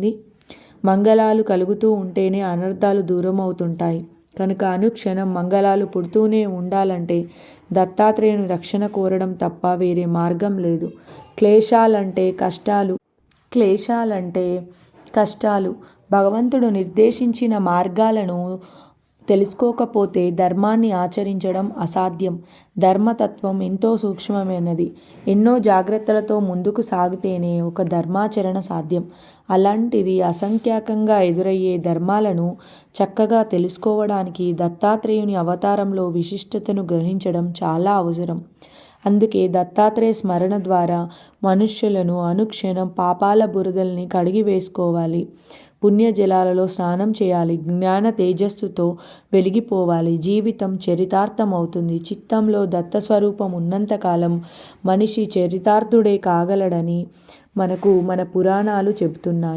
ఏమైంది? మంగళాలు కలుగుతూ ఉంటేనే అనర్థాలు దూరం అవుతుంటాయి. కనుక అనుక్షణం మంగళాలు పుడుతూనే ఉండాలంటే దత్తాత్రేయుని రక్షణ కోరడం తప్ప వేరే మార్గం లేదు. క్లేశాలంటే కష్టాలు. భగవంతుడు నిర్దేశించిన మార్గాలను తెలుసుకోకపోతే ధర్మాన్ని ఆచరించడం అసాధ్యం. ధర్మతత్వం ఎంతో సూక్ష్మమైనది. ఎన్నో జాగ్రత్తలతో ముందుకు సాగితేనే ఒక ధర్మాచరణ సాధ్యం. అలాంటిది అసంఖ్యాకంగా ఎదురయ్యే ధర్మాలను చక్కగా తెలుసుకోవడానికి దత్తాత్రేయుని అవతారంలో విశిష్టతను గ్రహించడం చాలా అవసరం. అందుకే దత్తాత్రేయ స్మరణ ద్వారా మనుష్యులను అనుక్షణం పాపాల బురదల్ని కడిగి వేసుకోవాలి. పుణ్యజలాలలో స్నానం చేయాలి. జ్ఞాన తేజస్సుతో వెలిగిపోవాలి. జీవితం చరితార్థమవుతుంది. చిత్తంలో దత్తస్వరూపం ఉన్నంతకాలం మనిషి చరితార్థుడే కాగలడని మనకు మన పురాణాలు చెబుతున్నాయి.